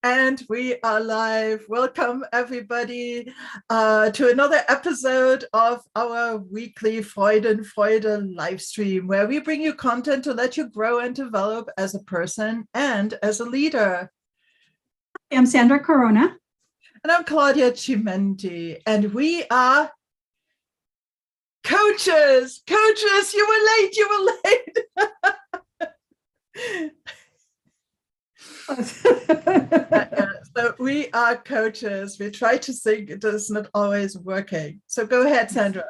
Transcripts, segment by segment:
And we are live. Welcome, everybody, to another episode of our weekly FreudenFreude live stream, where we bring you content to let you grow and develop as a person and as a leader. I'm Sandra Corona. And I'm Claudia Cimenti. And we are coaches. Coaches, you were late. So we are coaches. We try to think it is not always working. So go ahead, Sandra.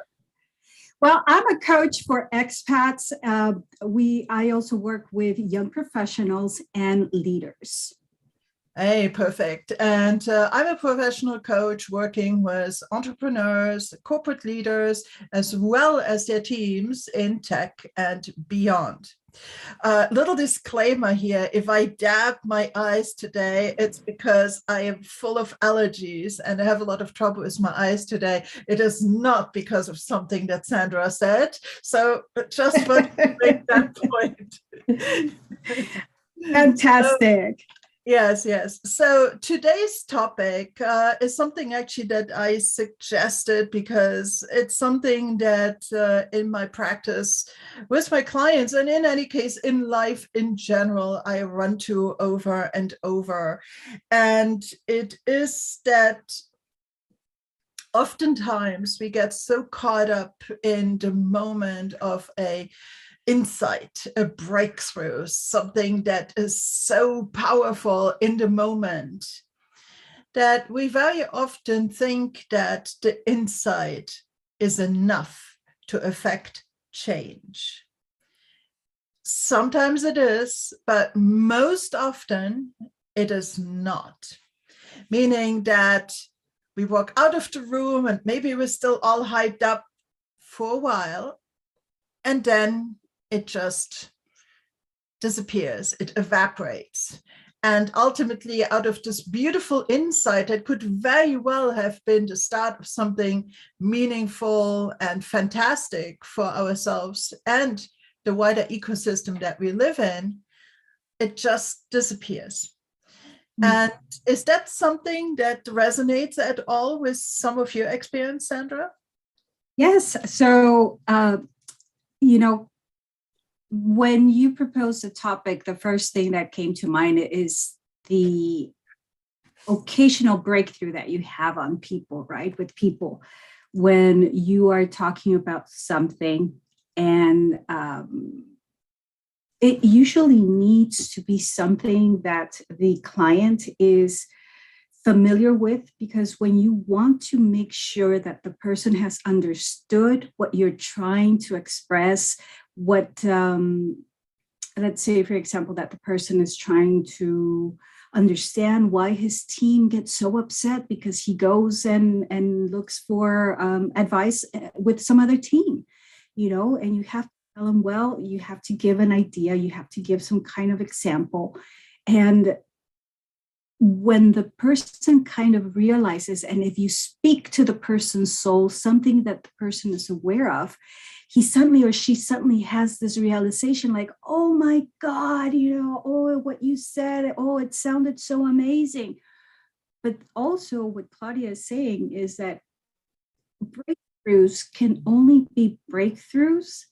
Well, I'm a coach for expats. I also work with young professionals and leaders. Hey, perfect. And I'm a professional coach working with entrepreneurs, corporate leaders, as well as their teams in tech and beyond. Little disclaimer here, if I dab my eyes today, it's because I am full of allergies and I have a lot of trouble with my eyes today. It is not because of something that Sandra said. So just want to make that point. Fantastic. Yes. So today's topic is something actually that I suggested because it's something that in my practice with my clients, and in any case in life in general, I run to over and over. And it is that oftentimes we get so caught up in the moment of a insight, a breakthrough, something that is so powerful in the moment, that we very often think that the insight is enough to affect change. Sometimes it is, but most often it is not. Meaning that we walk out of the room and maybe we're still all hyped up for a while, and then it just disappears, it evaporates. And ultimately, out of this beautiful insight that could very well have been the start of something meaningful and fantastic for ourselves and the wider ecosystem that we live in, it just disappears. And is that something that resonates at all with some of your experience, Sandra? Yes. So, when you proposed the topic, the first thing that came to mind is the occasional breakthrough that you have on people, right? With people, when you are talking about something, and it usually needs to be something that the client is familiar with, because when you want to make sure that the person has understood what you're trying to express, what, let's say, for example, that the person is trying to understand why his team gets so upset because he goes and looks for advice with some other team, and you have to tell him, well, you have to give an idea, you have to give some kind of example. And when the person kind of realizes, and if you speak to the person's soul, something that the person is aware of, he suddenly or she suddenly has this realization like, oh my God, oh, what you said, oh, it sounded so amazing. But also what Claudia is saying is that breakthroughs can only be breakthroughs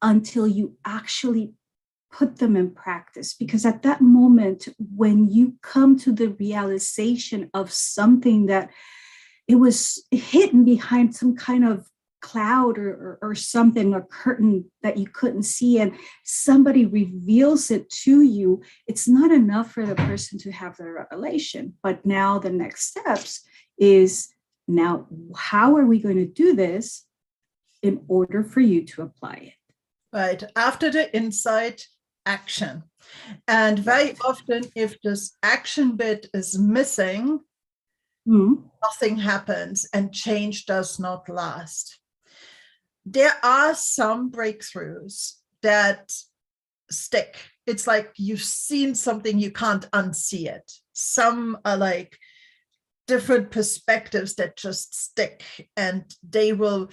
until you actually put them in practice, because at that moment, when you come to the realization of something that it was hidden behind some kind of cloud or something, a curtain that you couldn't see, and somebody reveals it to you, it's not enough for the person to have the revelation. But now the next steps is, now how are we going to do this in order for you to apply it? Right. After the insight, action. And very often, if this action bit is missing, nothing happens and change does not last. There are some breakthroughs that stick. It's like you've seen something, you can't unsee it. Some are like different perspectives that just stick, and they will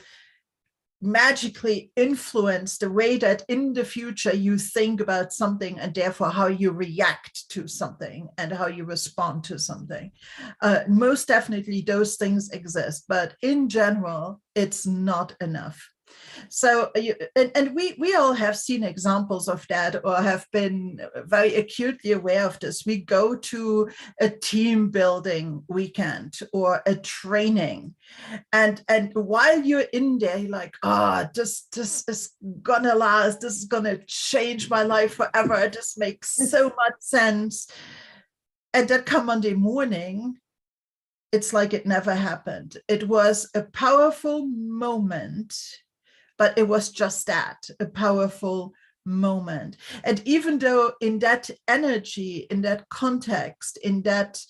magically influence the way that in the future you think about something, and therefore how you react to something and how you respond to something. Most definitely those things exist, but in general, it's not enough. So we all have seen examples of that, or have been very acutely aware of this. We go to a team building weekend or a training, and while you're in there, you're like, this is gonna last, this is gonna change my life forever, this makes so much sense. And then come Monday morning, it's like it never happened. It was a powerful moment, but it was just that, a powerful moment. And even though in that energy, in that context, in that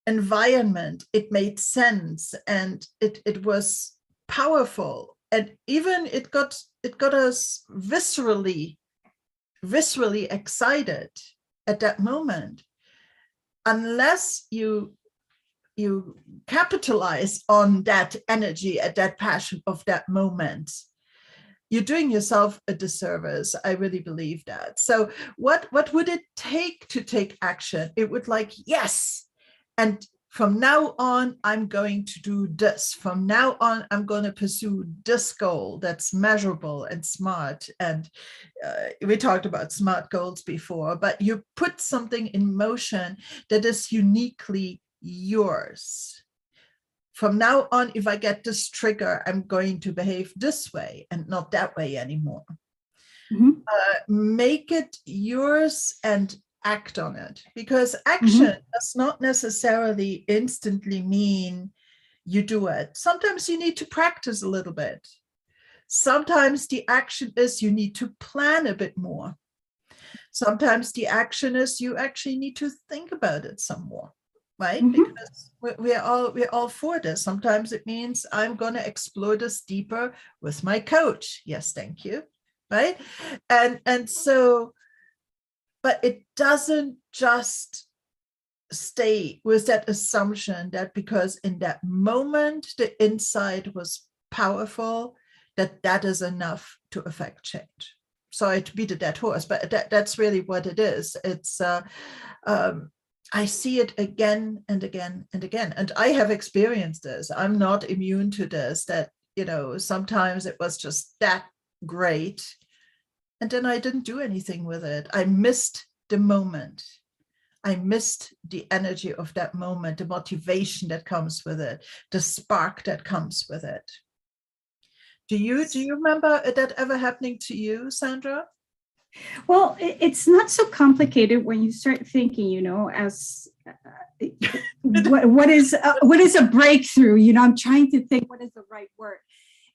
environment, it made sense and it was powerful, and even it got us viscerally excited at that moment, unless you capitalize on that energy and that passion of that moment, you're doing yourself a disservice. I really believe that. So what would it take to take action? It would like, yes, and from now on, I'm going to do this. From now on, I'm going to pursue this goal that's measurable and smart. And we talked about SMART goals before, but you put something in motion that is uniquely yours. From now on, if I get this trigger, I'm going to behave this way and not that way anymore. Mm-hmm. Make it yours and act on it, because action does not necessarily instantly mean you do it. Sometimes you need to practice a little bit. Sometimes the action is you need to plan a bit more. Sometimes the action is you actually need to think about it some more. Right? Because we're all for this. Sometimes it means I'm going to explore this deeper with my coach. Yes, thank you. Right? And so, but it doesn't just stay with that assumption that because in that moment the insight was powerful, that is enough to affect change. Sorry to beat a dead horse, but that's really what it is. It's I see it again and again and again. And I have experienced this. I'm not immune to this, that, sometimes it was just that great. And then I didn't do anything with it. I missed the moment. I missed the energy of that moment, the motivation that comes with it, the spark that comes with it. Do you remember that ever happening to you, Sandra? Well, it's not so complicated when you start thinking, as what is a breakthrough? I'm trying to think what is the right word.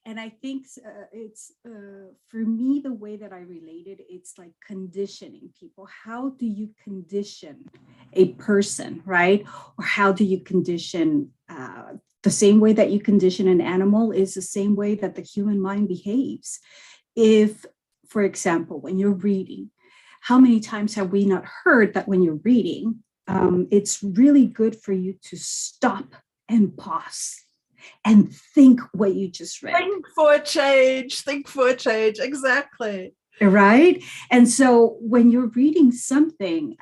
And I think it's for me, the way that I related, it's like conditioning people. How do you condition a person, right? Or how do you condition the same way that you condition an animal is the same way that the human mind behaves. If, for example, when you're reading, how many times have we not heard that when you're reading, it's really good for you to stop and pause and think what you just read. Think for a change, exactly. Right? And so when you're reading something,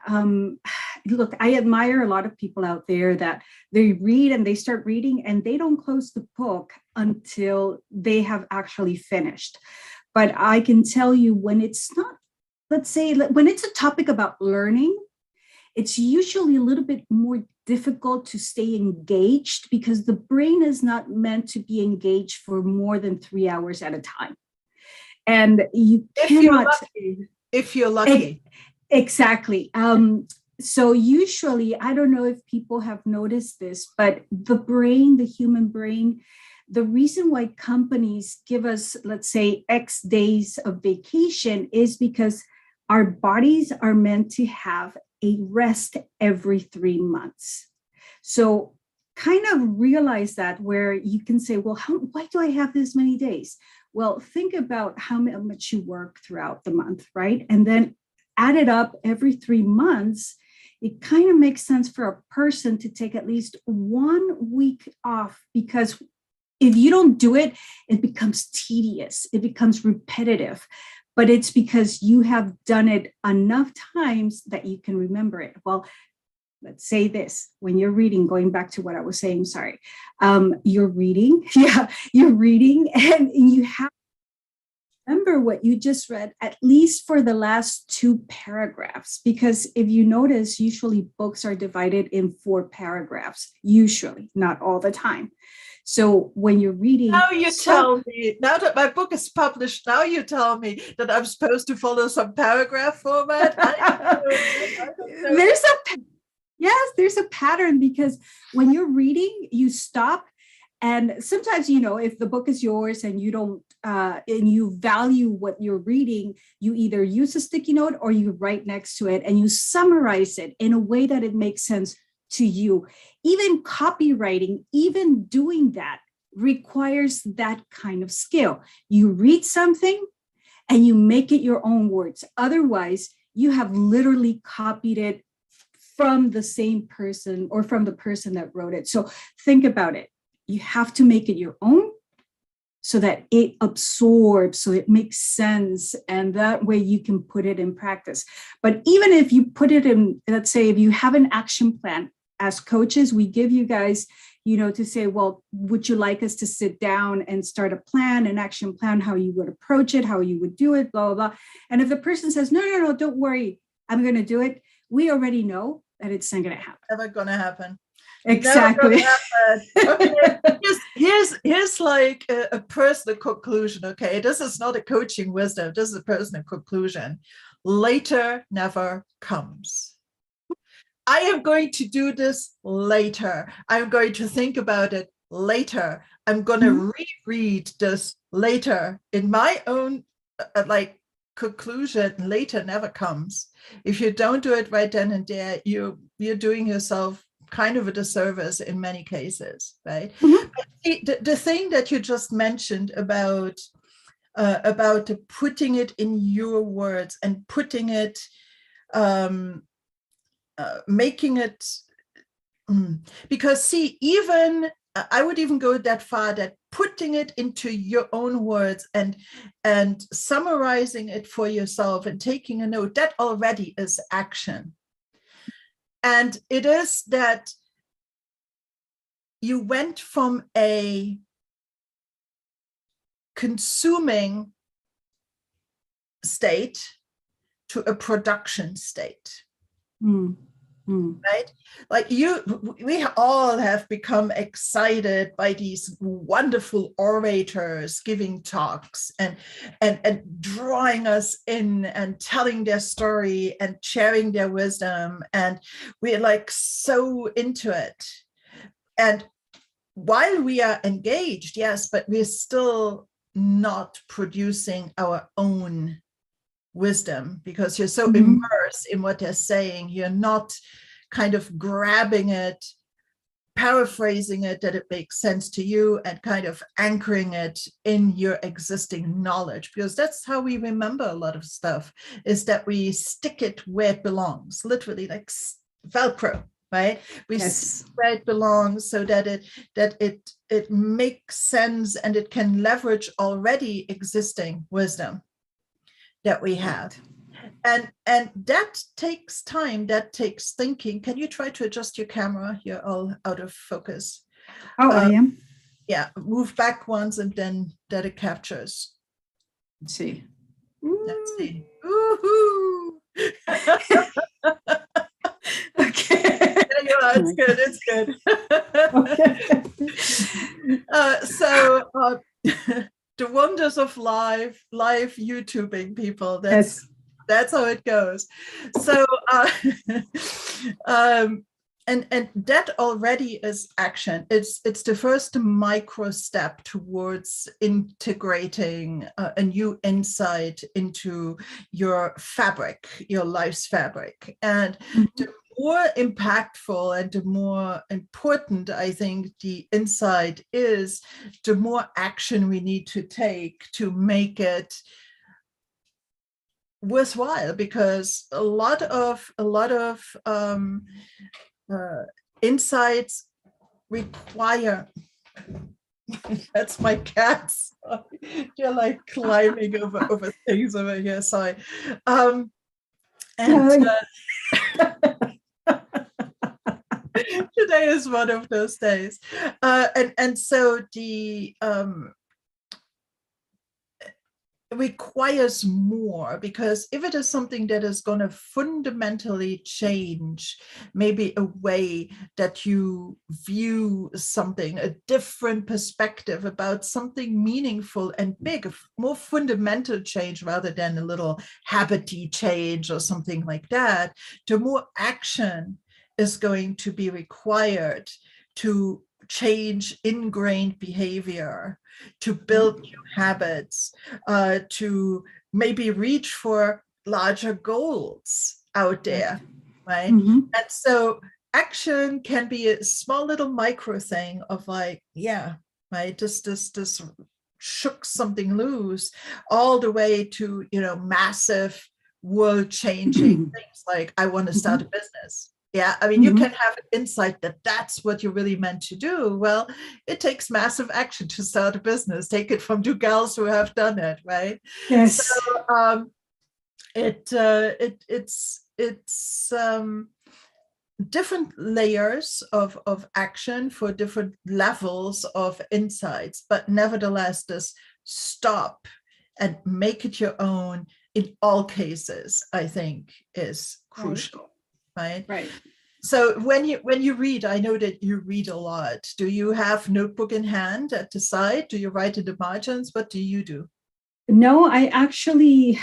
look, I admire a lot of people out there that they read and they start reading and they don't close the book until they have actually finished. But I can tell you when it's not, let's say, when it's a topic about learning, it's usually a little bit more difficult to stay engaged because the brain is not meant to be engaged for more than 3 hours at a time. And you cannot. If you're lucky. Exactly. So usually, I don't know if people have noticed this, but the human brain, the reason why companies give us, let's say, X days of vacation is because our bodies are meant to have a rest every 3 months. So kind of realize that, where you can say, well, why do I have this many days? Well, think about how much you work throughout the month, right? And then add it up every 3 months. It kind of makes sense for a person to take at least 1 week off, because if you don't do it, it becomes tedious, it becomes repetitive, but it's because you have done it enough times that you can remember it. Well, let's say this, when you're reading, going back to what I was saying, sorry, you're reading, you're reading and you have to remember what you just read, at least for the last 2 paragraphs, because if you notice, usually books are divided in 4 paragraphs, usually, not all the time. So when you're reading, now you tell me, now that my book is published, now you tell me that I'm supposed to follow some paragraph format. I don't know. There's a pattern, because when you're reading, you stop. And sometimes, if the book is yours and you don't, and you value what you're reading, you either use a sticky note or you write next to it and you summarize it in a way that it makes sense to you. Even copywriting, even doing that requires that kind of skill. You read something and you make it your own words. Otherwise, you have literally copied it from the same person or from the person that wrote it. So think about it. You have to make it your own so that it absorbs, so it makes sense. And that way you can put it in practice. But even if you put it in, let's say, if you have an action plan, as coaches, we give you guys, to say, well, would you like us to sit down and start a plan, an action plan, how you would approach it, how you would do it, blah, blah, blah. And if the person says, no, don't worry, I'm going to do it, we already know that it's not going to happen. Never going to happen. Exactly. Okay. Here's like a personal conclusion. Okay, this is not a coaching wisdom. This is a personal conclusion. Later never comes. I am going to do this later. I'm going to think about it later. I'm going to reread this later. In my own conclusion, later never comes. If you don't do it right then and there, you're doing yourself kind of a disservice in many cases, right? The thing that you just mentioned about putting it in your words and putting it, making it, because see, even I would even go that far, that putting it into your own words and summarizing it for yourself and taking a note, that already is action. And it is that you went from a consuming state to a production state. Right? Like we all have become excited by these wonderful orators giving talks and drawing us in and telling their story and sharing their wisdom. And we're like so into it. And while we are engaged, yes, but we're still not producing our own wisdom, because you're so immersed in what they're saying. You're not kind of grabbing it, paraphrasing it that it makes sense to you, and kind of anchoring it in your existing knowledge, because that's how we remember a lot of stuff, is that we stick it where it belongs, literally like Velcro, right? We stick where it belongs so that it makes sense and it can leverage already existing wisdom that we have. And that takes time, that takes thinking. Can you try to adjust your camera? You're all out of focus. Oh, I am? Yeah, move back once and then that it captures. Let's see. Let's see. Woohoo! Okay. There you are. It's good. It's good. Okay. So the wonders of live YouTubing, people. That's how it goes. So and that already is action. It's the first micro step towards integrating a new insight into your fabric, your life's fabric. And the more impactful and the more important, I think, the insight is, the more action we need to take to make it worthwhile, because a lot of insights require That's my cats. They're like climbing over things over here. Sorry. And today is one of those days. And so the requires more, because if it is something that is going to fundamentally change maybe a way that you view something, a different perspective about something meaningful and big, a more fundamental change rather than a little habity change or something like that, the more action is going to be required to change ingrained behavior, to build new habits, to maybe reach for larger goals out there, right? Mm-hmm. And so action can be a small little micro thing of like, yeah, right, just shook something loose, all the way to, massive world changing things like, I want to start a business. Yeah, I mean, you can have an insight that that's what you're really meant to do. Well, it takes massive action to start a business. Take it from two gals who have done it, right? Yes. So it's different layers of action for different levels of insights, but nevertheless, this stop and make it your own in all cases, I think, is crucial. Right. So when you read, I know that you read a lot. Do you have notebook in hand at the side? Do you write in the margins? What do you do? No, I actually,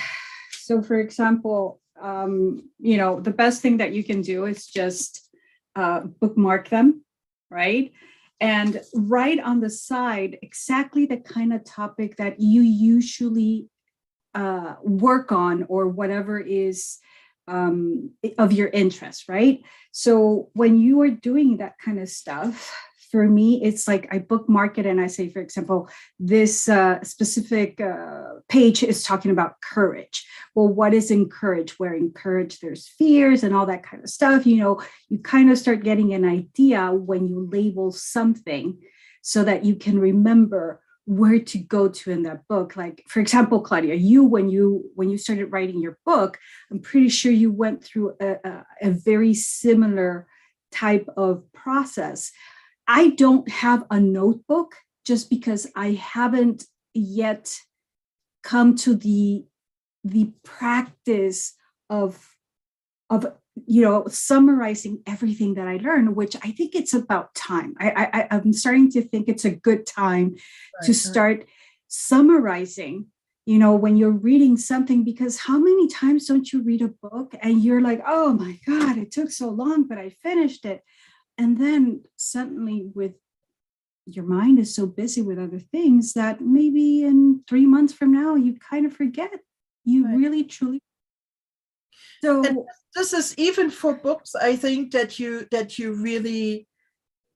so for example, the best thing that you can do is just bookmark them, right? And write on the side exactly the kind of topic that you usually work on, or whatever is of your interest, right? So when you are doing that kind of stuff, for me, it's like I bookmark it and I say, for example, this specific page is talking about courage. Well, what is in courage? Where in courage there's fears and all that kind of stuff. You kind of start getting an idea when you label something, so that you can remember where to go to in that book. Like, for example, Claudia, when you started writing your book, I'm pretty sure you went through a very similar type of process. I don't have a notebook, just because I haven't yet come to the practice of summarizing everything that I learned, which I think it's about time. I'm starting to think it's a good time to start summarizing, when you're reading something, because how many times don't you read a book and you're like, oh my God, it took so long, but I finished it. And then suddenly your mind is so busy with other things that maybe in 3 months from now, you kind of forget. You really, truly. So and this is even for books, I think, that you really,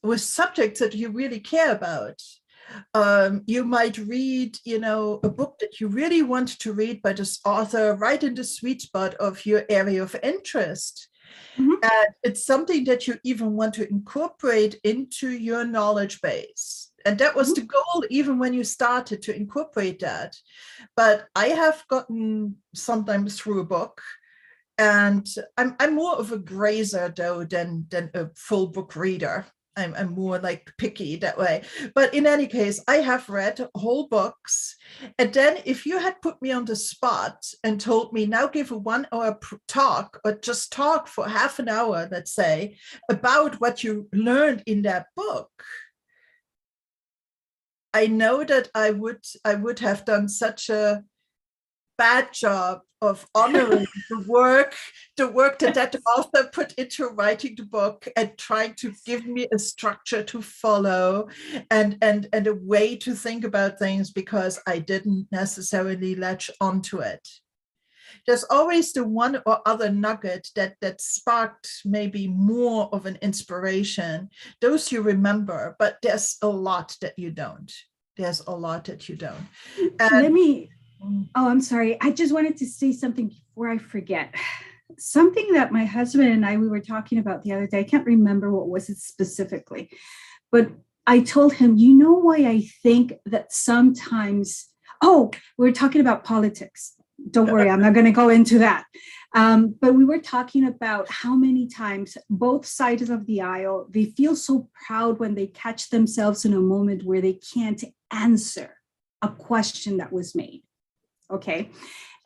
with subjects that you really care about. You might read, a book that you really want to read by this author right in the sweet spot of your area of interest. And it's something that you even want to incorporate into your knowledge base. And that was the goal, even when you started to incorporate that. But I have gotten sometimes through a book, and I'm more of a grazer though than a full book reader. I'm more like picky that way. But in any case, I have read whole books. And then if you had put me on the spot and told me, now give a 1 hour talk, or just talk for half an hour, let's say, about what you learned in that book, I know that I would have done such a bad job of honoring the work that author put into writing the book, and trying to give me a structure to follow and a way to think about things, because I didn't necessarily latch onto it. There's always the one or other nugget that sparked maybe more of an inspiration. Those you remember, but there's a lot that you don't. I'm sorry. I just wanted to say something before I forget. Something that my husband and we were talking about the other day. I can't remember what was it specifically, but I told him, you know why I think that sometimes, oh, we're talking about politics. Don't worry, I'm not going to go into that. But we were talking about how many times both sides of the aisle, they feel so proud when they catch themselves in a moment where they can't answer a question that was made. Okay.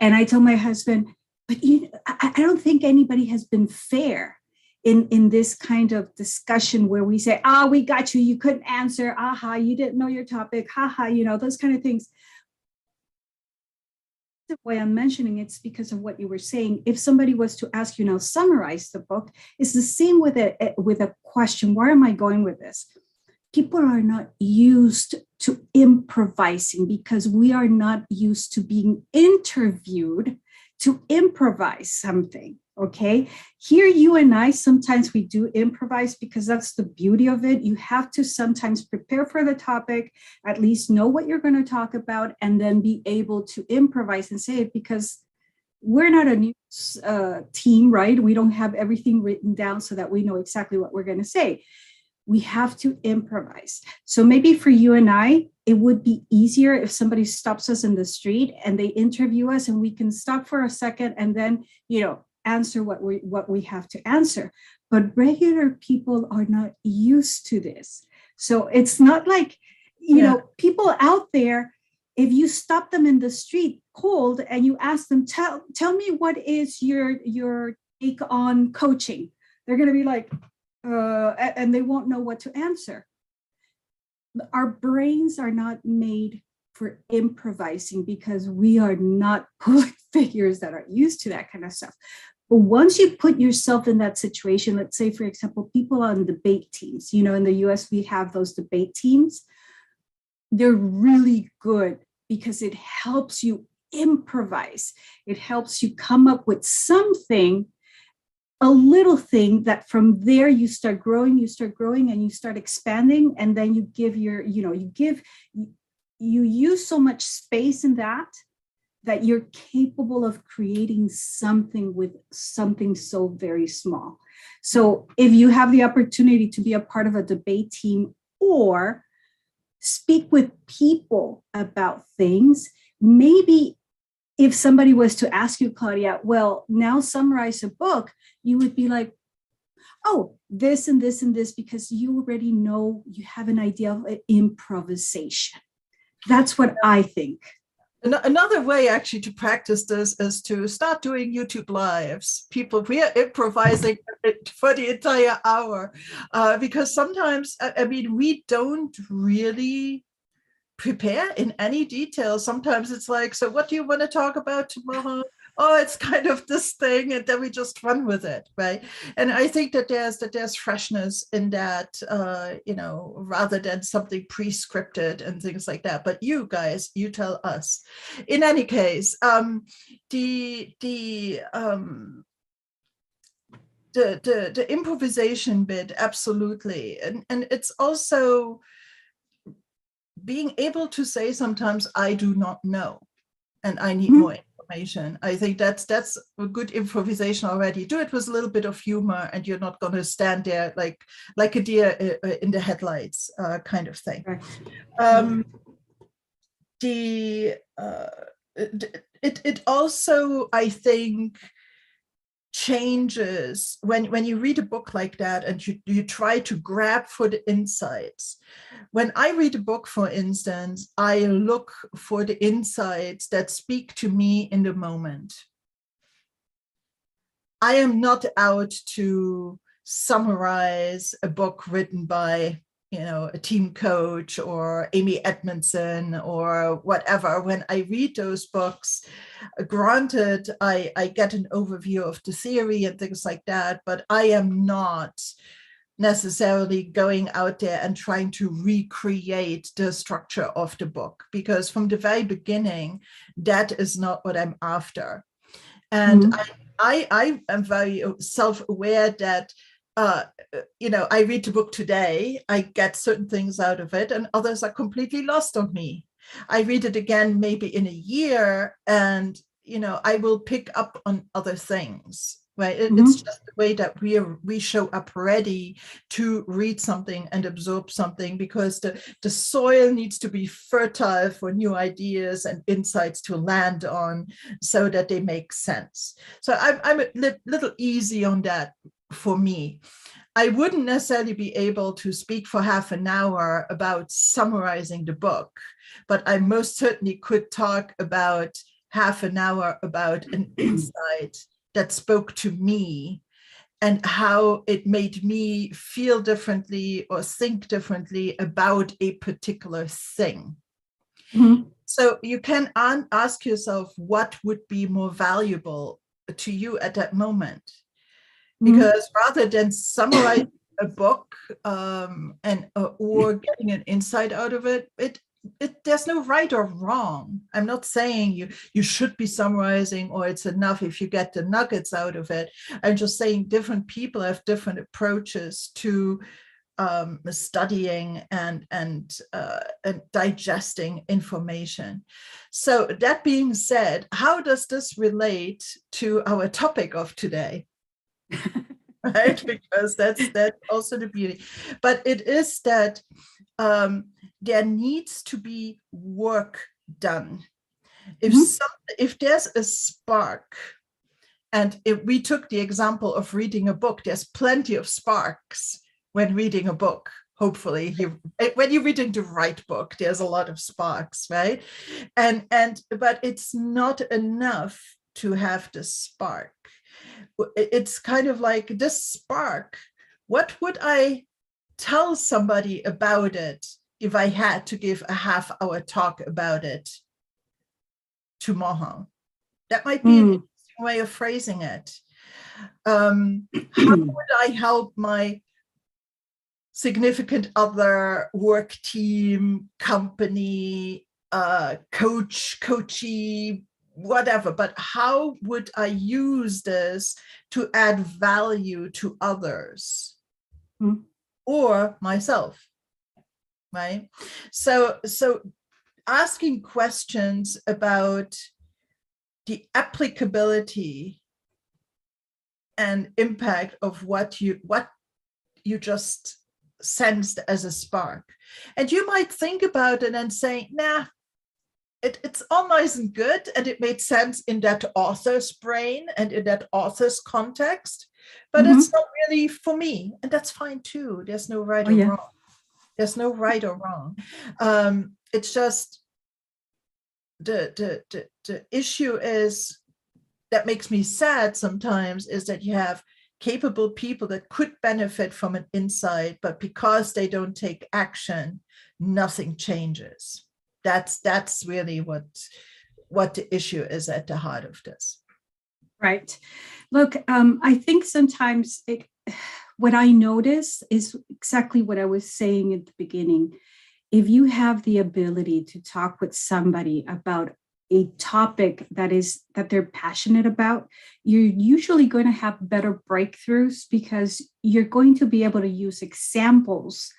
And I told my husband, but I don't think anybody has been fair in this kind of discussion where we say, we got you, you couldn't answer, you didn't know your topic, those kind of things. The way I'm mentioning it's because of what you were saying. If somebody was to ask you now, summarize the book, it's the same with a question. Where am I going with this? People are not used to improvising because we are not used to being interviewed to improvise something. Okay. Here, you and I, sometimes we do improvise because that's the beauty of it. You have to sometimes prepare for the topic, at least know what you're going to talk about, and then be able to improvise and say it, because we're not a news team, right? We don't have everything written down so that we know exactly what we're going to say. We have to improvise. So maybe for you and I, it would be easier if somebody stops us in the street and they interview us and we can stop for a second and then, answer what we have to answer. But regular people are not used to this. So it's not like, people out there, if you stop them in the street cold and you ask them, tell me what is your take on coaching, they're going to be like, and they won't know what to answer. Our brains are not made for improvising because we are not public figures that are used to that kind of stuff. But once you put yourself in that situation, let's say, for example, people on debate teams, in the US, we have those debate teams. They're really good because it helps you improvise. It helps you come up with something, a little thing that from there you start growing and you start expanding. And then you give you use so much space in that you're capable of creating something with something so very small. So if you have the opportunity to be a part of a debate team or speak with people about things, maybe if somebody was to ask you, Claudia, well, now summarize a book, you would be like, oh, this and this and this, because you already know, you have an idea of improvisation. That's what I think. Another way actually to practice this is to start doing YouTube lives. We are improvising for the entire hour because sometimes, we don't really prepare in any detail. Sometimes it's like, so what do you want to talk about tomorrow? Oh, it's kind of this thing, and then we just run with it, right? And I think that there's freshness in that, rather than something pre-scripted and things like that. But you guys, you tell us. In any case, the improvisation bit, absolutely, and it's also being able to say sometimes I do not know, and I need more information. I think that's a good improvisation already. Do it with a little bit of humor, and you're not going to stand there like a deer in the headlights, kind of thing. Right. It also, I think, changes when you read a book like that and you try to grab for the insights. When I read a book, for instance, I look for the insights that speak to me in the moment. I am not out to summarize a book written by a team coach or Amy Edmondson or whatever. When I read those books, granted, I get an overview of the theory and things like that, but I am not necessarily going out there and trying to recreate the structure of the book, because from the very beginning, that is not what I'm after. And I am very self-aware that I read the book today, I get certain things out of it, and others are completely lost on me. I read it again maybe in a year, and I will pick up on other things. right? It's Mhm. just the way that we show up ready to read something and absorb something, because the soil needs to be fertile for new ideas and insights to land on, so that they make sense. So I'm a little easy on that for me. I wouldn't necessarily be able to speak for half an hour about summarizing the book, but I most certainly could talk about half an hour about an insight that spoke to me and how it made me feel differently or think differently about a particular thing. Mhm. So you can ask yourself what would be more valuable to you at that moment, Mhm. because rather than summarize a book and or getting an insight out of it, there's no right or wrong. I'm not saying you should be summarizing or it's enough if you get the nuggets out of it. I'm just saying different people have different approaches to studying and digesting information. So that being said, how does this relate to our topic of today? Right, because that's also the beauty, but it is that there needs to be work done. Mhm. If there's a spark, and if we took the example of reading a book, there's plenty of sparks when reading a book. Hopefully when you're reading the right book, there's a lot of sparks, right? But it's not enough to have the spark. It's kind of like this spark. What would I tell somebody about it if I had to give a half-hour talk about it tomorrow? That might be an Mm. interesting way of phrasing it. How would I help my significant other, work team, company, coachee, whatever, but how would I use this to add value to others Mhm. or myself, right? So asking questions about the applicability and impact of what you just sensed as a spark. And you might think about it and say, nah, it's all nice and good, and it made sense in that author's brain and in that author's context, but it's Mhm. not really for me, and that's fine too. There's no right Oh or yeah. wrong. There's no right or wrong. It's just the issue is that makes me sad sometimes is that you have capable people that could benefit from an insight, but because they don't take action, nothing changes. That's really what the issue is at the heart of this. Right. Look, I think sometimes what I notice is exactly what I was saying at the beginning. If you have the ability to talk with somebody about a topic that they're passionate about, you're usually going to have better breakthroughs because you're going to be able to use examples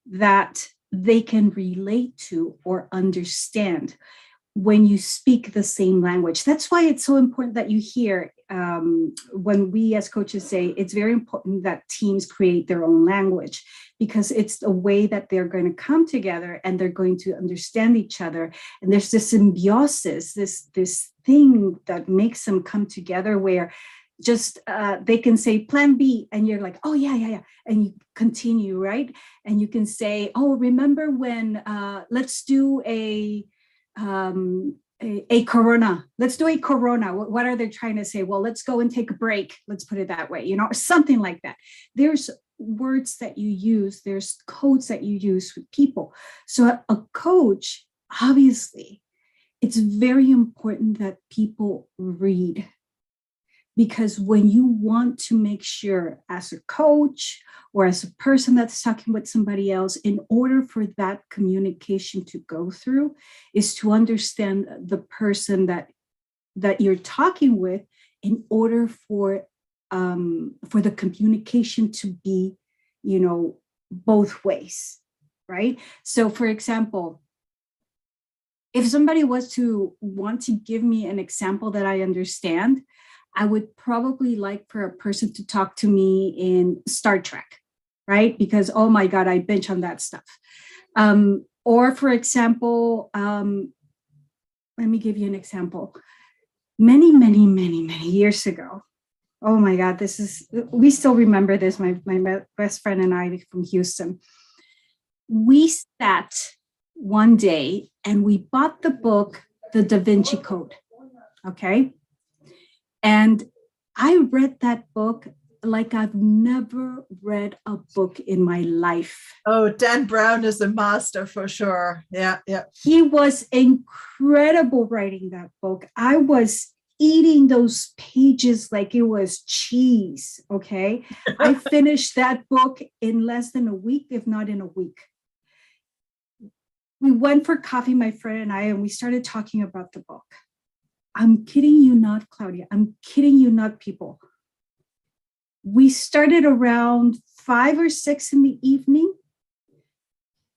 that they can relate to or understand when you speak the same language. That's why it's so important that you hear when we as coaches say it's very important that teams create their own language, because it's a way that they're going to come together and they're going to understand each other. And there's this symbiosis, this thing that makes them come together where just they can say plan B and you're like, oh yeah, and you continue, right? And you can say, oh, remember when let's do a corona, let's do a corona. What are they trying to say? Well, let's go and take a break, let's put it that way, or something like that. There's words that you use, there's codes that you use with people. So a coach, obviously, it's very important that people read, because when you want to make sure as a coach or as a person that's talking with somebody else, in order for that communication to go through, is to understand the person that you're talking with, in order for the communication to be, both ways, right? So for example, if somebody was to want to give me an example that I understand, I would probably like for a person to talk to me in Star Trek, right? Because, oh my God, I binge on that stuff. Or for example, let me give you an example. Many, many, many, many years ago, oh my God, we still remember this, my best friend and I from Houston. We sat one day and we bought the book, The Da Vinci Code, okay? And I read that book like I've never read a book in my life. Oh, Dan Brown is a master for sure. Yeah, yeah. He was incredible writing that book. I was eating those pages like it was cheese, okay? I finished that book in less than a week, if not in a week. We went for coffee, my friend and I, and we started talking about the book. I'm kidding you not, Claudia. I'm kidding you not, people. We started around 5 or 6 in the evening,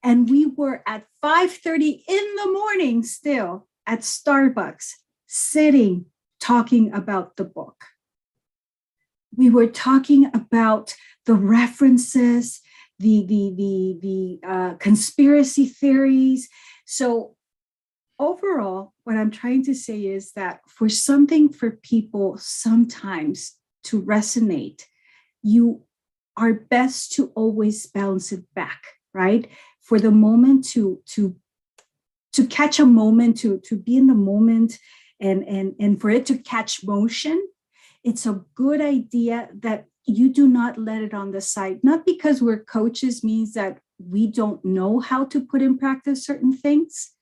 and we were at 5:30 in the morning still at Starbucks, sitting, talking about the book. We were talking about the references, the conspiracy theories. So overall, what I'm trying to say is that for something for people sometimes to resonate, you are best to always bounce it back, right? For the moment to catch a moment, to be in the moment and for it to catch motion, it's a good idea that you do not let it on the side. Not because we're coaches means that we don't know how to put in practice certain things.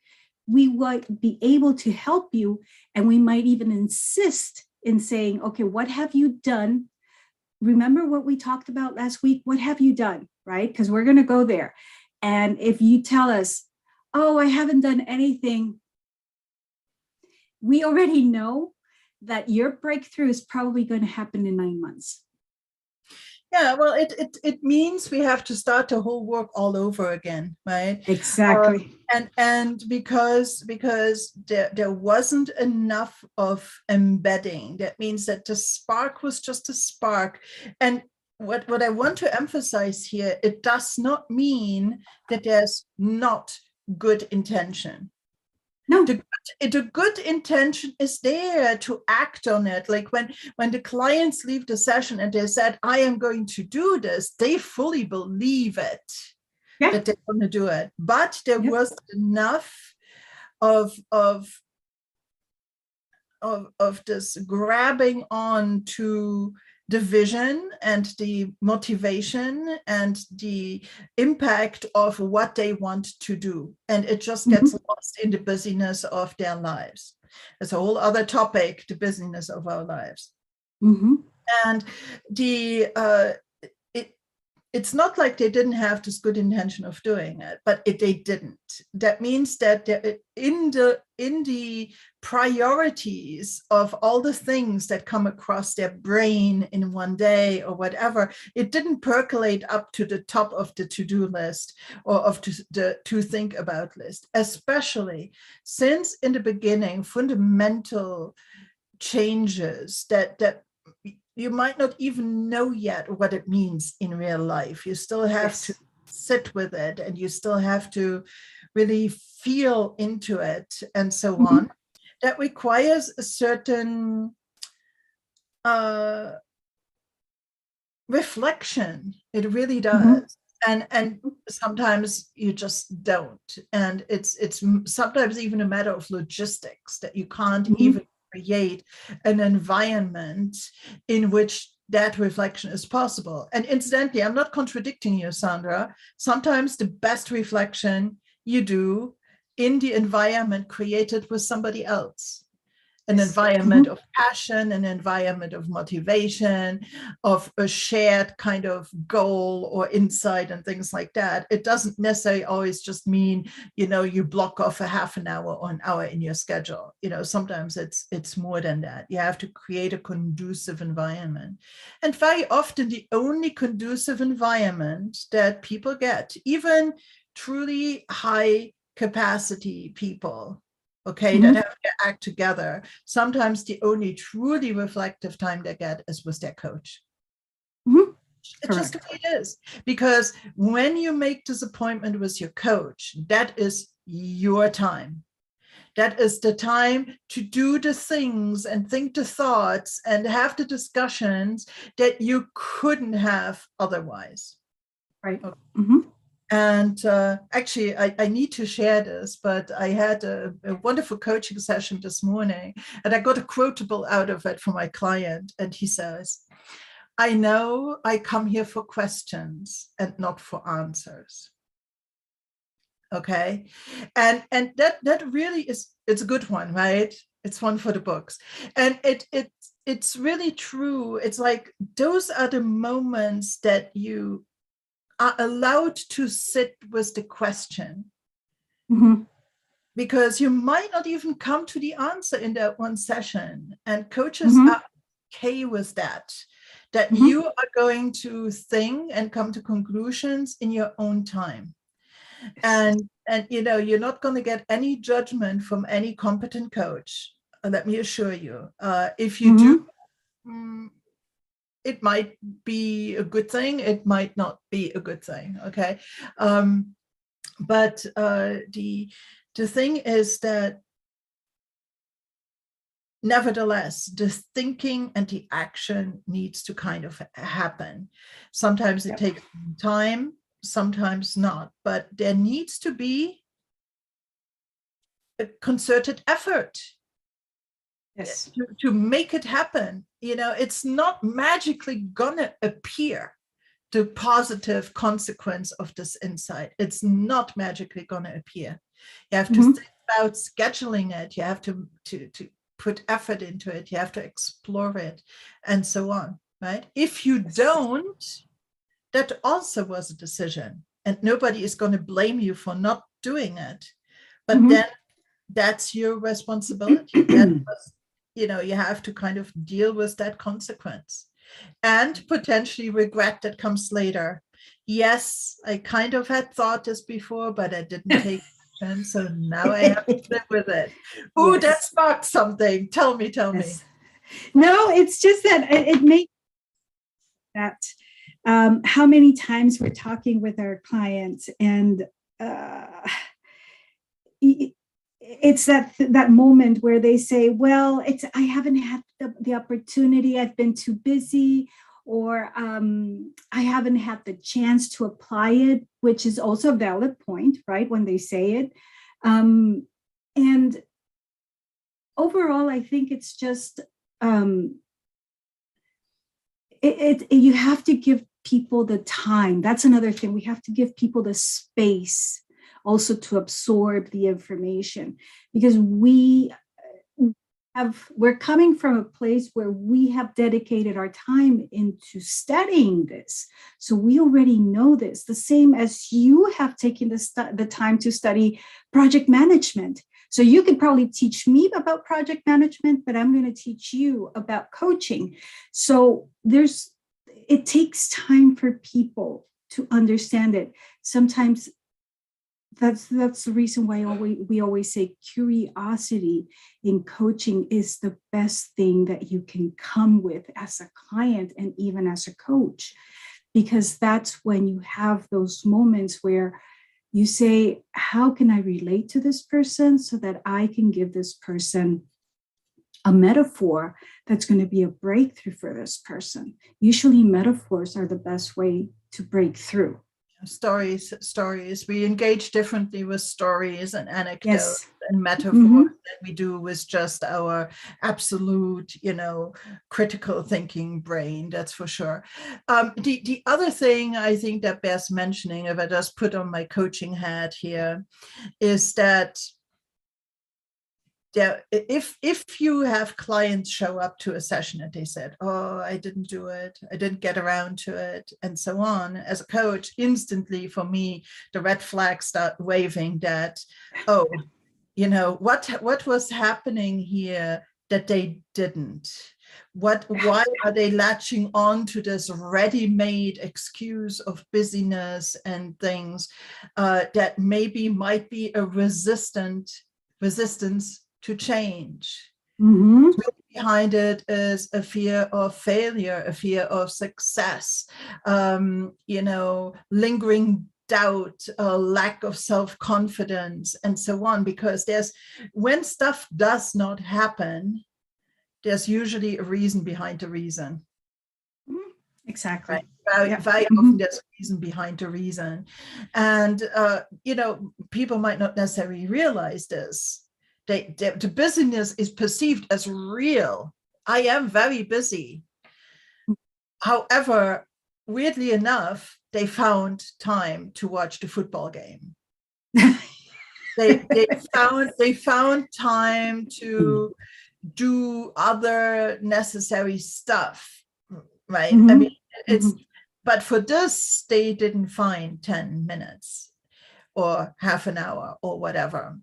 We might be able to help you, and we might even insist in saying, okay, what have you done? Remember what we talked about last week? What have you done, right? Because we're going to go there. And if you tell us, oh, I haven't done anything, we already know that your breakthrough is probably going to happen in 9 months. Yeah, well, it means we have to start the whole work all over again, right? Exactly. And because there wasn't enough of embedding. That means that the spark was just a spark. And what I want to emphasize here, it does not mean that there's not good intention. No. The good intention is there to act on it. Like when the clients leave the session and they said, I am going to do this, they fully believe it, that they're going to do it. But there was enough of this grabbing on to the vision and the motivation and the impact of what they want to do. And it just gets lost in the busyness of their lives. It's a whole other topic, the busyness of our lives. And it's not like they didn't have this good intention of doing it, but they didn't. That means that in the priorities of all the things that come across their brain in one day or whatever, it didn't percolate up to the top of the to-do list or of the to think about list, especially since in the beginning, fundamental changes that you might not even know yet what it means in real life. You still have to sit with it, and you still have to really feel into it and so on. That requires a certain reflection. It really does. And sometimes you just don't. And it's sometimes even a matter of logistics, that you can't even create an environment in which that reflection is possible. And incidentally, I'm not contradicting you, Sandra. Sometimes the best reflection you do in the environment created with somebody else. An environment of passion, an environment of motivation, of a shared kind of goal or insight and things like that. It doesn't necessarily always just mean, you block off a half an hour or an hour in your schedule. Sometimes it's more than that. You have to create a conducive environment. And very often the only conducive environment that people get, even truly high capacity people, okay, that have to act together. Sometimes the only truly reflective time they get is with their coach. It's just the way it is. Because when you make this appointment with your coach, that is your time. That is the time to do the things and think the thoughts and have the discussions that you couldn't have otherwise. Right. Okay. And actually, I need to share this, but I had a wonderful coaching session this morning, and I got a quotable out of it for my client. And he says, I know I come here for questions and not for answers. Okay. And that really is, it's a good one, right? It's one for the books. And it's really true. It's like those are the moments that you are allowed to sit with the question. Because you might not even come to the answer in that one session. And coaches are okay with that you are going to think and come to conclusions in your own time. And you know, you're not going to get any judgment from any competent coach. Let me assure you. If you do, it might be a good thing. It might not be a good thing. Okay. But the thing is that nevertheless, the thinking and the action needs to kind of happen. Sometimes it takes time, sometimes not, but there needs to be a concerted effort to make it happen. You know, it's not magically gonna appear, the positive consequence of this insight. It's not magically gonna appear. You have to think about scheduling it. You have to put effort into it. You have to explore it, and so on, right? If you don't, that also was a decision, and nobody is going to blame you for not doing it. But then that's your responsibility. That was, you know, you have to kind of deal with that consequence and potentially regret that comes later. Yes, I kind of had thought this before, but I didn't take action, so now I have to live with it. Oh, that sparked something. Tell me. No, it's just that it makes that how many times we're talking with our clients, and it's that moment where they say, well, I haven't had the opportunity, I've been too busy, or I haven't had the chance to apply it, which is also a valid point, right, when they say it. And overall, I think it's just, you have to give people the time. That's another thing. We have to give people the space also to absorb the information, because we're coming from a place where we have dedicated our time into studying this. So we already know this, the same as you have taken the time to study project management. So you could probably teach me about project management, but I'm going to teach you about coaching. So it takes time for people to understand it. Sometimes that's the reason why we always say curiosity in coaching is the best thing that you can come with as a client and even as a coach, because that's when you have those moments where you say, how can I relate to this person so that I can give this person a metaphor that's going to be a breakthrough for this person. Usually metaphors are the best way to break through. Stories. We engage differently with stories and anecdotes and metaphors than we do with just our absolute, critical thinking brain. That's for sure. The other thing I think that bears mentioning, if I just put on my coaching hat here, is that if you have clients show up to a session and they said, oh, I didn't do it, I didn't get around to it, and so on, as a coach, instantly for me, the red flags start waving that, oh, what was happening here that they didn't? Why are they latching on to this ready-made excuse of busyness and things that maybe might be a resistant resistance to change. Mm-hmm. Behind it is a fear of failure, a fear of success, lingering doubt, a lack of self-confidence, and so on. Because when stuff does not happen, there's usually a reason behind the reason. Exactly. Right? Very often there's a reason behind the reason. And, people might not necessarily realize this. The busyness is perceived as real. I am very busy. However, weirdly enough, they found time to watch the football game. they found time to do other necessary stuff, right? Mm-hmm. I mean, but for this, they didn't find 10 minutes or half an hour or whatever.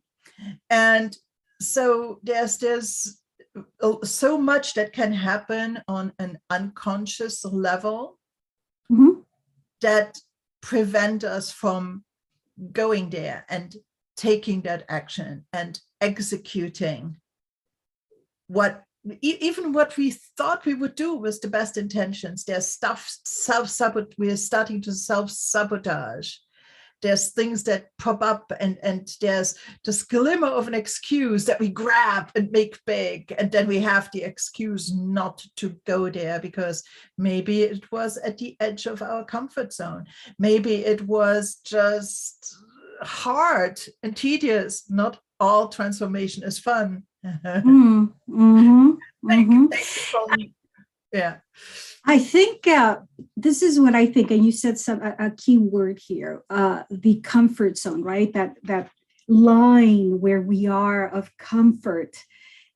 And so there's so much that can happen on an unconscious level that prevent us from going there and taking that action and executing even what we thought we would do with the best intentions. There's stuff we're starting to self-sabotage. There's things that pop up, and there's this glimmer of an excuse that we grab and make big, and then we have the excuse not to go there because maybe it was at the edge of our comfort zone. Maybe it was just hard and tedious. Not all transformation is fun. Yeah. I think this is what I think, and you said a key word here: the comfort zone, right? That line where we are of comfort.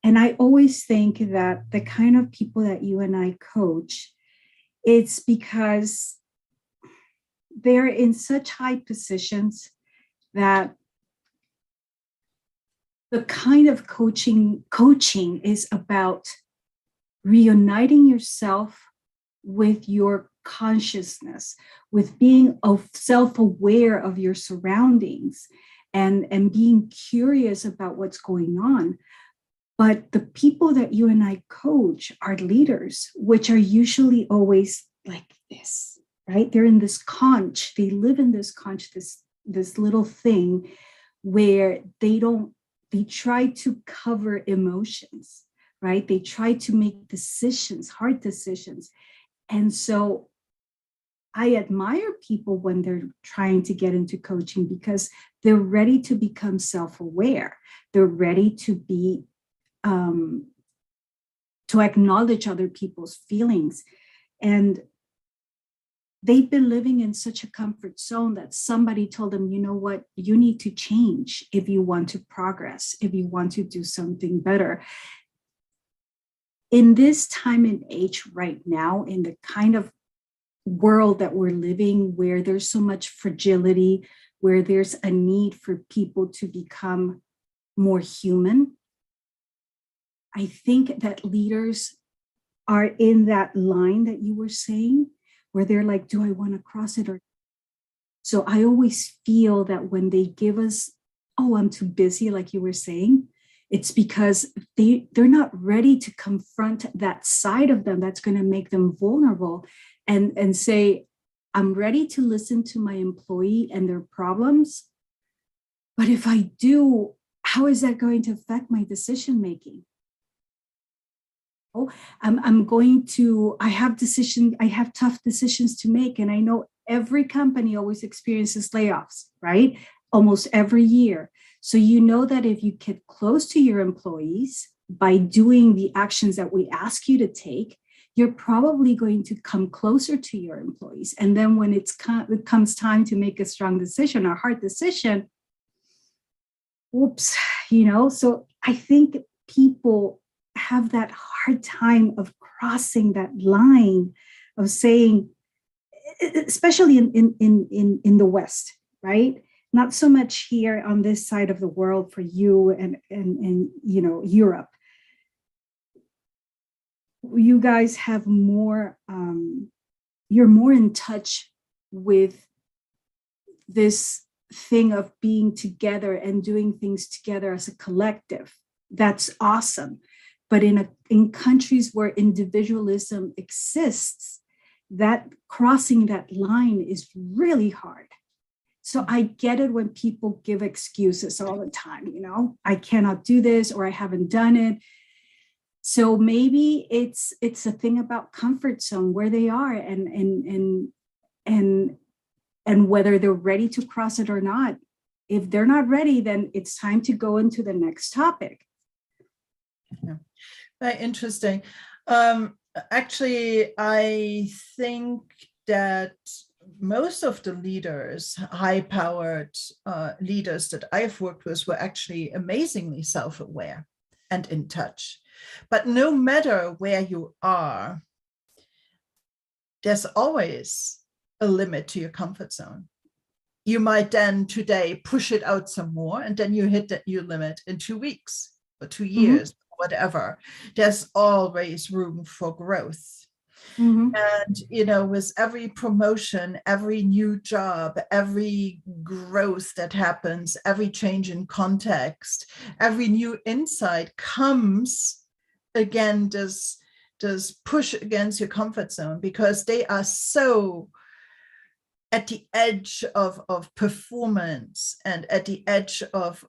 And I always think that the kind of people that you and I coach, it's because they're in such high positions that the kind of coaching is about reuniting yourself with your consciousness, with being self-aware of your surroundings and being curious about what's going on. But the people that you and I coach are leaders, which are usually always like this, right? They're in this conch, they live in this conch, this little thing where they try to cover emotions, right? They try to make decisions, hard decisions. And so I admire people when they're trying to get into coaching because they're ready to become self-aware. They're ready to be, to acknowledge other people's feelings. And they've been living in such a comfort zone that somebody told them, you know what, you need to change if you want to progress, if you want to do something better. In this time and age right now, in the kind of world that we're living, where there's so much fragility, where there's a need for people to become more human, I think that leaders are in that line that you were saying, where they're like, do I want to cross it? Or so I always feel that when they give us, oh, I'm too busy, like you were saying, it's because they're not ready to confront that side of them that's going to make them vulnerable and say, I'm ready to listen to my employee and their problems. But if I do, how is that going to affect my decision making? Oh, I have tough decisions to make. And I know every company always experiences layoffs, right? Almost every year. So you know that if you get close to your employees by doing the actions that we ask you to take, you're probably going to come closer to your employees. And then when it comes time to make a strong decision, a hard decision, oops, so I think people have that hard time of crossing that line of saying, especially in the West, right? Not so much here on this side of the world for you and Europe. You guys have more, you're more in touch with this thing of being together and doing things together as a collective. That's awesome. But in countries where individualism exists, that crossing that line is really hard. So I get it when people give excuses all the time, I cannot do this, or I haven't done it. So maybe it's a thing about comfort zone, where they are, and whether they're ready to cross it or not. If they're not ready, then it's time to go into the next topic. Yeah. Very interesting. Actually, I think that most of the leaders, high-powered leaders that I've worked with, were actually amazingly self-aware and in touch. But no matter where you are, there's always a limit to your comfort zone. You might then today push it out some more, and then you hit your limit in 2 weeks or 2 years, whatever. There's always room for growth. And, with every promotion, every new job, every growth that happens, every change in context, every new insight comes, again, does push against your comfort zone, because they are so at the edge of performance, and at the edge of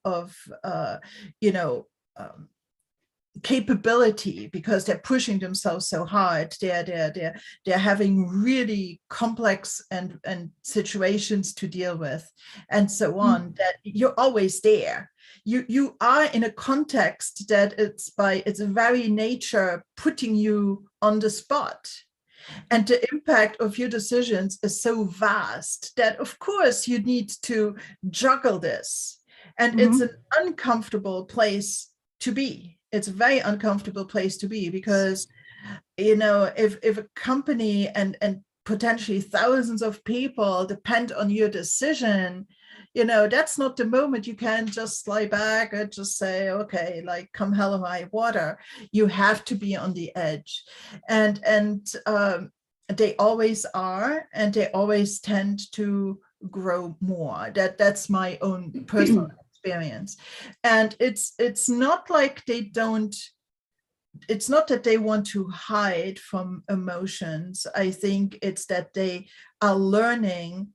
capability, because they're pushing themselves so hard. They're having really complex and situations to deal with, and so on, that you're always there. You are in a context that it's by its very nature putting you on the spot. And the impact of your decisions is so vast that, of course, you need to juggle this. And it's an uncomfortable place to be. It's a very uncomfortable place to be, because, if a company and potentially thousands of people depend on your decision, that's not the moment you can just lie back and just say, okay, like, come hell or high water. You have to be on the edge. And they always are, and they always tend to grow more. That's my own personal experience. And it's not like it's not that they want to hide from emotions. I think it's that they are learning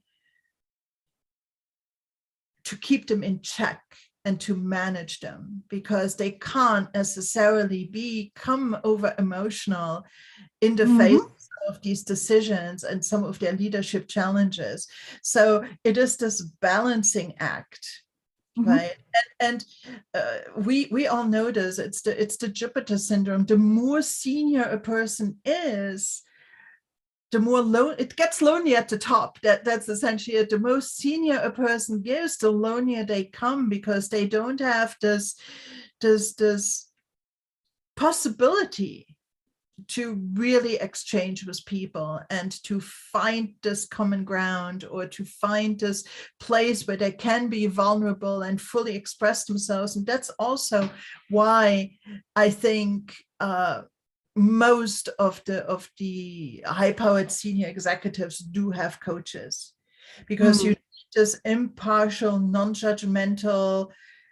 to keep them in check and to manage them, because they can't necessarily become over emotional in the face of these decisions and some of their leadership challenges. So it is this balancing act, right? And we all know this. It's the Jupiter syndrome. The more senior a person is, the more it gets lonely at the top. That's essentially it. The most senior a person gives, the lonelier they come, because they don't have this possibility to really exchange with people and to find this common ground, or to find this place where they can be vulnerable and fully express themselves. And that's also why I think most of the high-powered senior executives do have coaches, because you need this impartial, non-judgmental,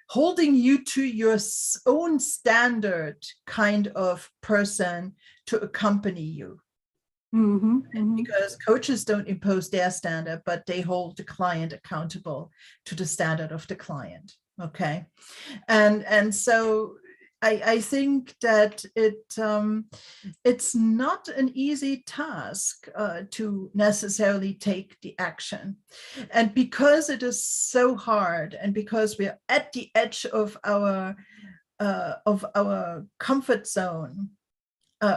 holding you to your own standard kind of person to accompany you. Because coaches don't impose their standard, but they hold the client accountable to the standard of the client. Okay. And so I think that it's not an easy task to necessarily take the action. And because it is so hard, and because we're at the edge of our comfort zone,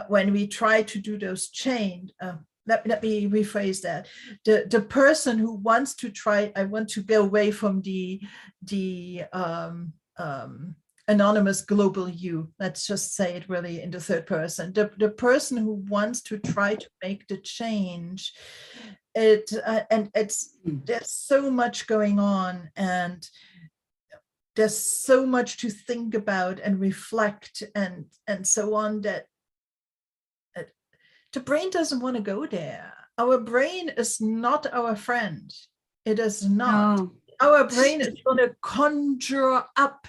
when we try to do those change, let me rephrase that. The person who wants to try, I want to go away from the anonymous global you. Let's just say it really in the third person. The person who wants to try to make the change, there's so much going on, and there's so much to think about and reflect and so on, that the brain doesn't want to go there. Our brain is not our friend. It is not. our brain is going to conjure up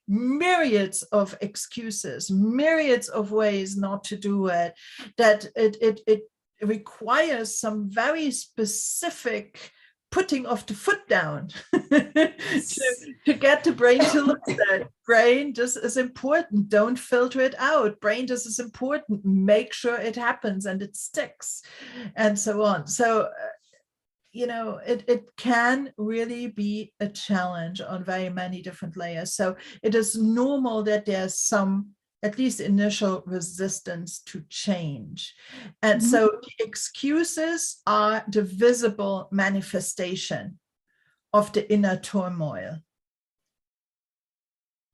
myriads of excuses, myriads of ways not to do it, that it requires some very specific putting of the foot down to get the brain to look at it. Brain, this is important. Don't filter it out. Brain, this is important. Make sure it happens and it sticks, and so on. So, it can really be a challenge on very many different layers. So it is normal that there's some, at least initial resistance to change. And so the excuses are the visible manifestation of the inner turmoil.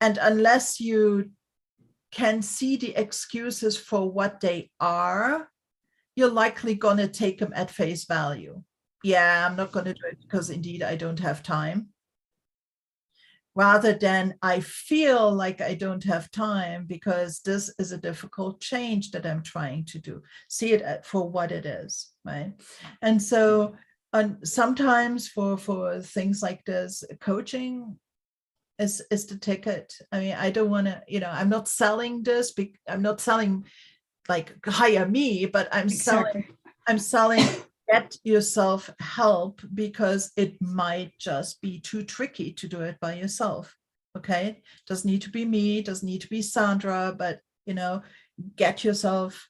And unless you can see the excuses for what they are, you're likely going to take them at face value. Yeah, I'm not going to do it because indeed I don't have time. Rather than I feel like I don't have time because this is a difficult change that I'm trying to do. See it for what it is, right? And so sometimes for things like this, coaching is the ticket. I mean, I don't want to, I'm not selling this. I'm not selling like hire me, but I'm selling get yourself help because it might just be too tricky to do it by yourself. Okay, doesn't need to be me, doesn't need to be Sandra, but get yourself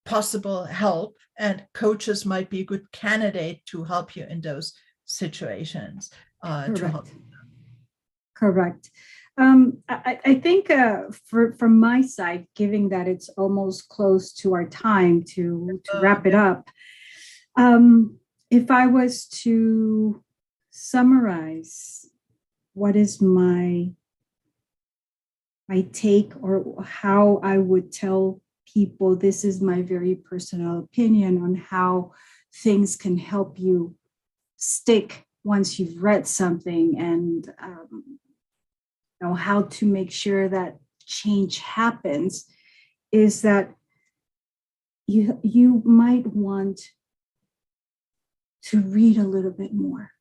possible help, and coaches might be a good candidate to help you in those situations. Correct. I think from my side, given that it's almost close to our time to wrap it up, if I was to summarize what is my take or how I would tell people, this is my very personal opinion on how things can help you stick once you've read something, and how to make sure that change happens, is that you might want to read a little bit more.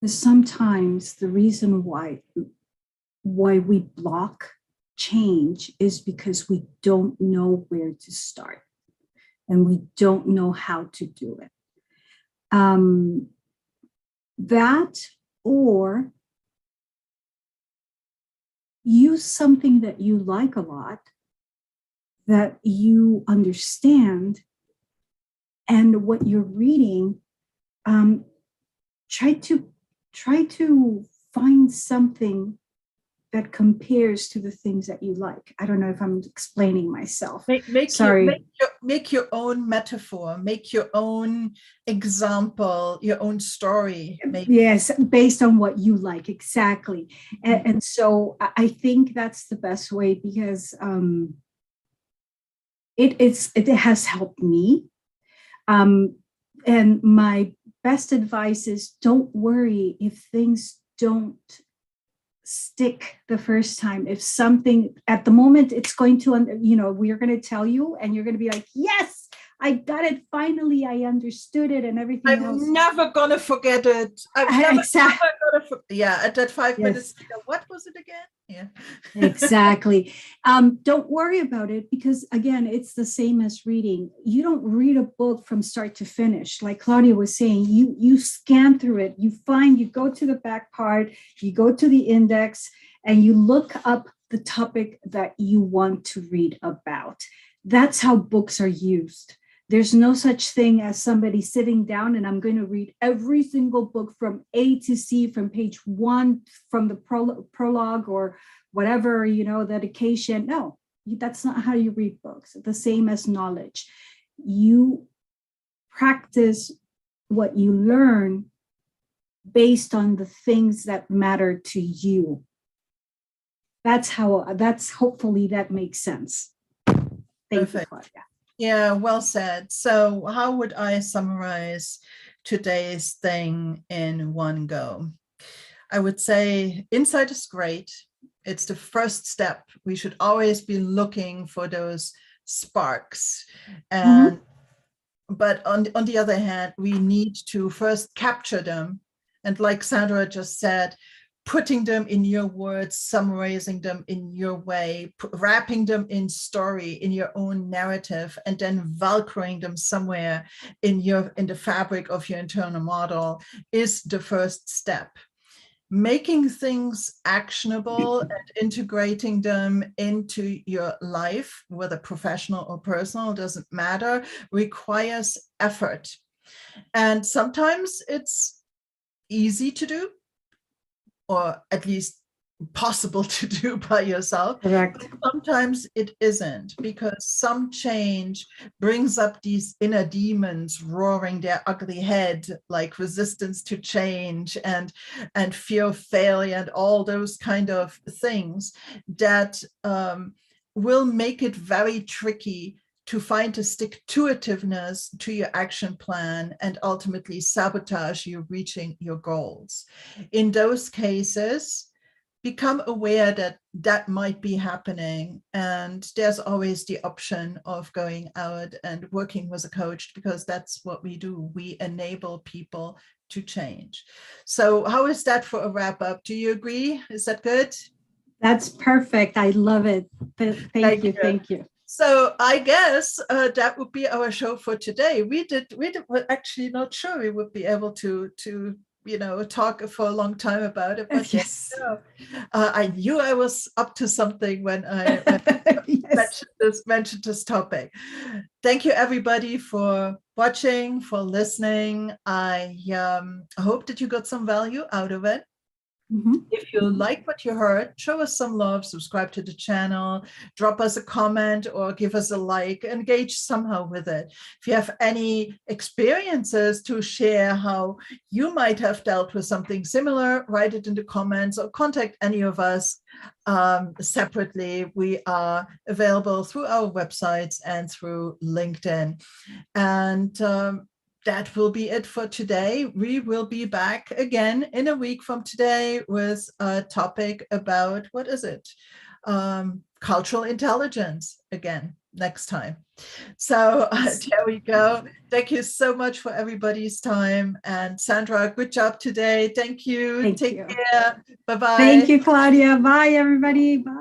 Because sometimes the reason why we block change is because we don't know where to start and we don't know how to do it. That, or use something that you like a lot, that you understand, and what you're reading, try to find something that compares to the things that you like. I don't know if I'm explaining myself. Make your own metaphor, make your own example, your own story. Maybe. Yes, based on what you like, exactly. And so I think that's the best way, because it has helped me. And my best advice is, don't worry if things don't stick the first time. If something at the moment, it's going to, we're going to tell you and you're going to be like, yes, I got it. Finally, I understood it, and everything else. I'm never going to forget it. Never gonna at that 5 minutes, what was it again? Yeah, exactly. Don't worry about it, because again, it's the same as reading. You don't read a book from start to finish. Like Claudia was saying, you scan through it. You go to the back part, you go to the index, and you look up the topic that you want to read about. That's how books are used. There's no such thing as somebody sitting down and I'm going to read every single book from A to Z, from page 1, from the prologue or whatever, dedication. No, that's not how you read books. The same as knowledge. You practice what you learn based on the things that matter to you. That's hopefully that makes sense. Thank you, Claudia. Yeah, well said. So how would I summarize today's thing in one go? I would say insight is great. It's the first step. We should always be looking for those sparks. And but on the other hand, we need to first capture them And like Sandra just said, putting them in your words, summarizing them in your way, wrapping them in story, in your own narrative, and then velcroing them somewhere in the fabric of your internal model is the first step. Making things actionable and integrating them into your life, whether professional or personal, doesn't matter, requires effort. And sometimes it's easy to do, or at least possible to do by yourself. Correct. Sometimes it isn't, because some change brings up these inner demons roaring their ugly head, like resistance to change and fear of failure and all those kind of things that will make it very tricky to find a stick-to-itiveness to your action plan and ultimately sabotage you reaching your goals. In those cases, become aware that that might be happening, and there's always the option of going out and working with a coach, because that's what we do. We enable people to change. So how is that for a wrap up? Do you agree? Is that good? That's perfect. I love it. Thank you. Thank you. So I guess that would be our show for today. We were actually not sure we would be able to talk for a long time about it, but yes, I knew I was up to something when I yes. mentioned this topic. Thank you, everybody, for watching, for listening. I hope that you got some value out of it. Mm-hmm. If you like what you heard, show us some love, subscribe to the channel, drop us a comment or give us a like, engage somehow with it. If you have any experiences to share how you might have dealt with something similar, write it in the comments or contact any of us separately. We are available through our websites and through LinkedIn. And that will be it for today. We will be back again in a week from today with a topic about, what is it? Cultural intelligence again next time. So there we go. Thank you so much for everybody's time. And Sandra, good job today. Thank you. Take care. Bye-bye. Thank you, Claudia. Bye, everybody. Bye.